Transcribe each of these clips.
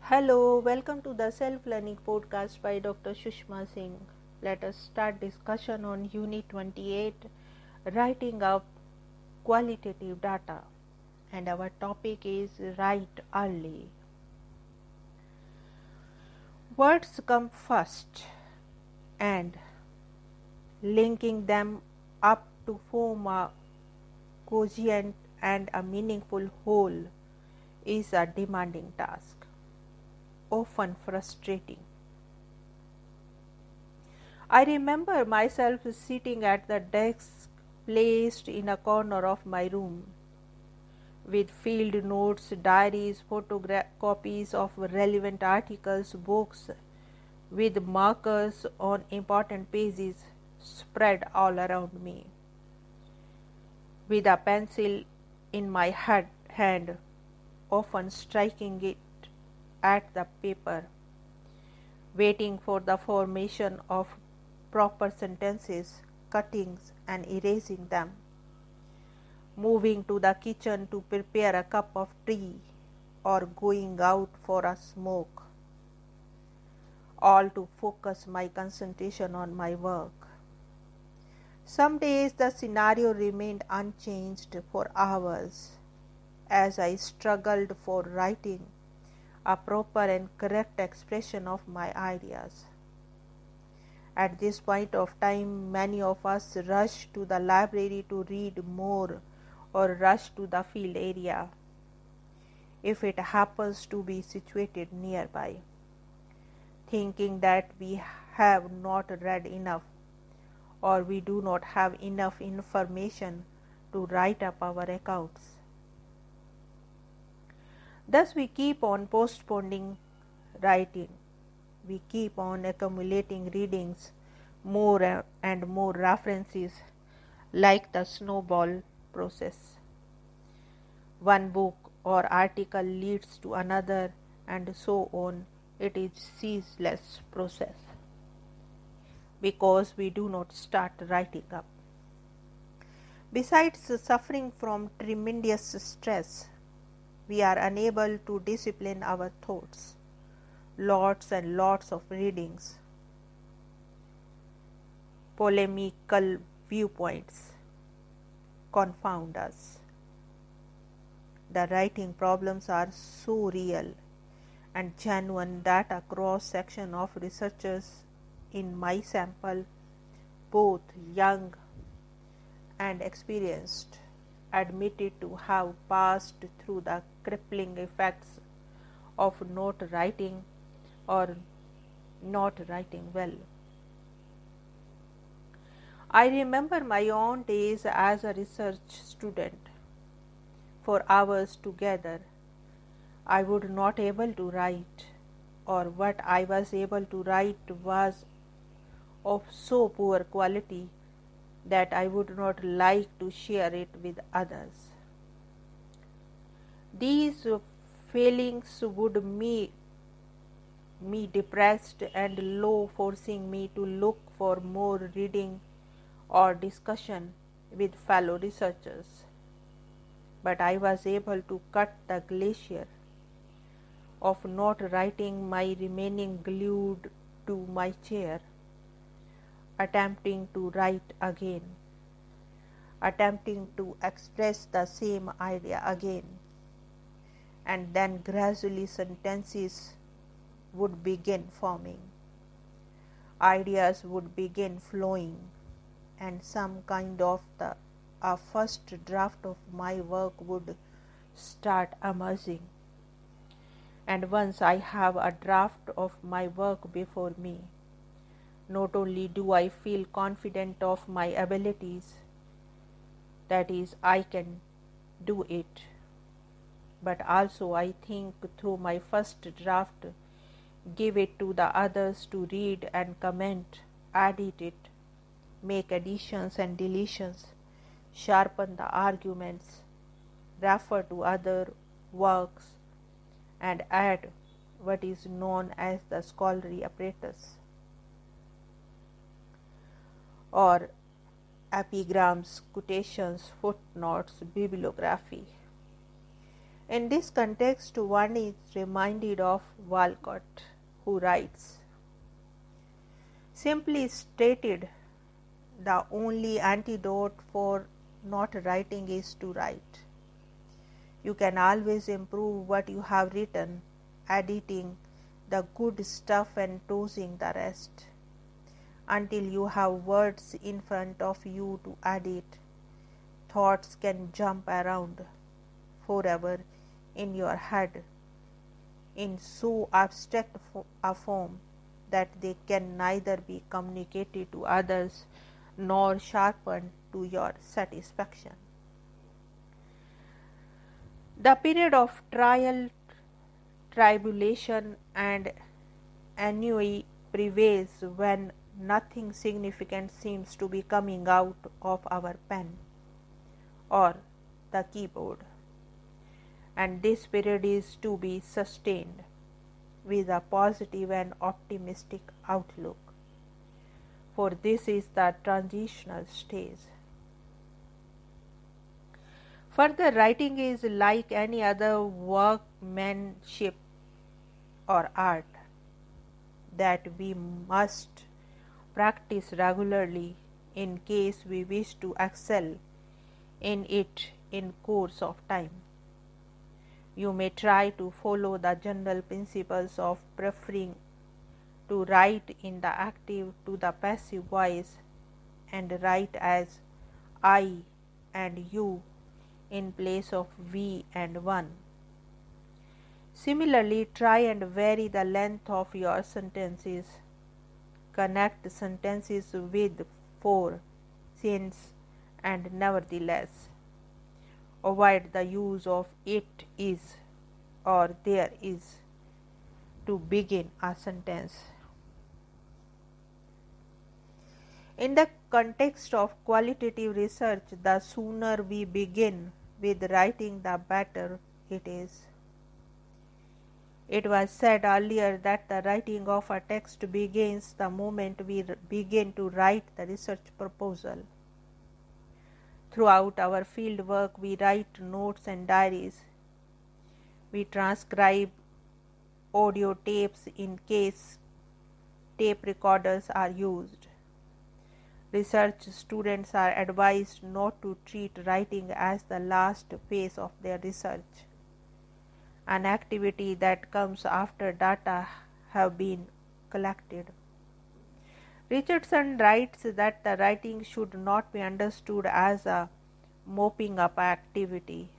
Hello, welcome to the Self-Learning Podcast by Dr. Sushma Singh. Let us start discussion on Unit 28, Writing Up Qualitative Data. And our topic is Write Early. Words come first, and linking them up to form a cogent and a meaningful whole is a demanding task, often frustrating. I remember myself sitting at the desk placed in a corner of my room with field notes, diaries, copies of relevant articles, books, with markers on important pages spread all around me, with a pencil in my hand, often striking it at the paper, waiting for the formation of proper sentences, cuttings and erasing them, moving to the kitchen to prepare a cup of tea or going out for a smoke, all to focus my concentration on my work. Some days the scenario remained unchanged for hours as I struggled for writing a proper and correct expression of my ideas. At this point of time, many of us rush to the library to read more or rush to the field area if it happens to be situated nearby, thinking that we have not read enough or we do not have enough information to write up our accounts. Thus we keep on postponing writing. We keep on accumulating readings, more and more references, like the snowball process. One book or article leads to another, and so on. It is ceaseless process because we do not start writing up. Besides suffering from tremendous stress, we are unable to discipline our thoughts. Lots and lots of readings, polemical viewpoints confound us. The writing problems are so real and genuine that a cross-section of researchers in my sample, both young and experienced, admitted to have passed through the crippling effects of not writing or not writing well. I remember my own days as a research student. For hours together, I would not able to write, or what I was able to write was of so poor quality that I would not like to share it with others. These failings would make me depressed and low, forcing me to look for more reading or discussion with fellow researchers. But I was able to cut the glacier of not writing by remaining glued to my chair, attempting to write again, attempting to express the same idea again, and then gradually sentences would begin forming, ideas would begin flowing, and some kind of a first draft of my work would start emerging. And once I have a draft of my work before me, not only do I feel confident of my abilities, that is, I can do it, but also I think through my first draft, give it to the others to read and comment, edit it, make additions and deletions, sharpen the arguments, refer to other works, and add what is known as the scholarly apparatus, or epigrams, quotations, footnotes, bibliography. In this context, one is reminded of Walcott, who writes, "Simply stated, the only antidote for not writing is to write. You can always improve what you have written, editing the good stuff and tossing the rest. Until you have words in front of you to edit, thoughts can jump around forever in your head in so abstract a form that they can neither be communicated to others nor sharpened to your satisfaction." The period of trial, tribulation, and ennui prevails when nothing significant seems to be coming out of our pen or the keyboard, and this period is to be sustained with a positive and optimistic outlook, for this is the transitional stage. Further, writing is like any other workmanship or art that we must practice regularly in case we wish to excel in it in course of time. You may try to follow the general principles of preferring to write in the active to the passive voice and write as I and you in place of we and one. Similarly, try and vary the length of your sentences. Connect sentences with for, since, and nevertheless. Avoid the use of it is or there is to begin a sentence. In the context of qualitative research, the sooner we begin with writing, the better it is. It was said earlier that the writing of a text begins the moment we begin to write the research proposal. Throughout our field work, we write notes and diaries. We transcribe audio tapes in case tape recorders are used. Research students are advised not to treat writing as the last phase of their research, an activity that comes after data have been collected. Richardson writes that the writing should not be understood as a mopping up activity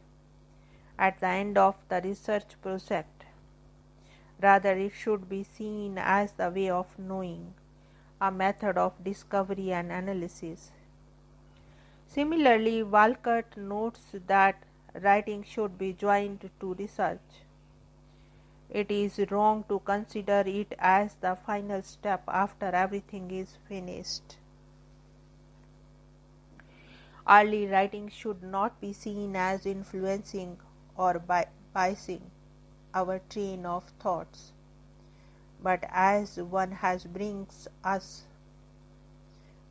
at the end of the research project. Rather, it should be seen as the way of knowing, a method of discovery and analysis. Similarly, Walcott notes that writing should be joined to research. It is wrong to consider it as the final step after everything is finished. Early writing should not be seen as influencing or biasing our train of thoughts, but as one has brings us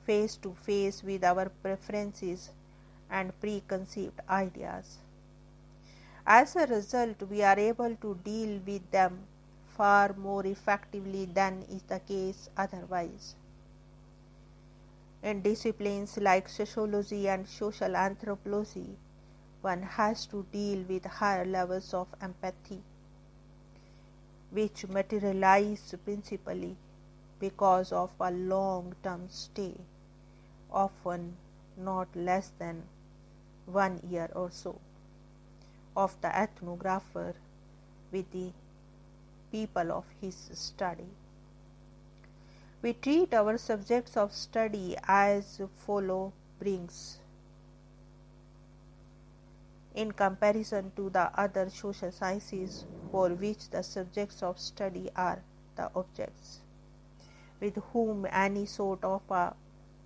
face to face with our preferences and preconceived ideas. As a result, we are able to deal with them far more effectively than is the case otherwise. In disciplines like sociology and social anthropology, one has to deal with higher levels of empathy, which materialize principally because of a long-term stay, often not less than 1 year or so, of the ethnographer with the people of his study. We treat our subjects of study as follow brings in comparison to the other social sciences for which the subjects of study are the objects, with whom any sort of a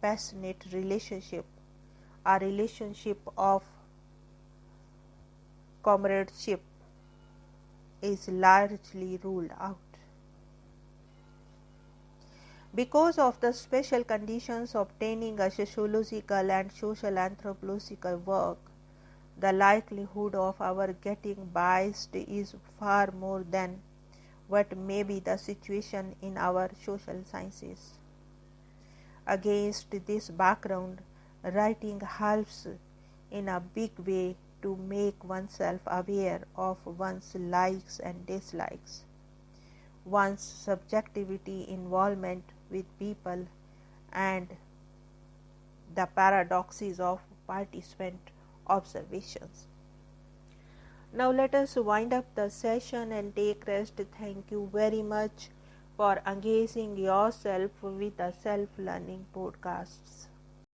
passionate relationship, a relationship of comradeship, is largely ruled out. Because of the special conditions obtaining a sociological and social anthropological work, the likelihood of our getting biased is far more than what may be the situation in our social sciences. Against this background, writing helps in a big way to make oneself aware of one's likes and dislikes, one's subjectivity involvement with people, and the paradoxes of participant observations. Now let us wind up the session and take rest. Thank you very much for engaging yourself with the self-learning podcasts.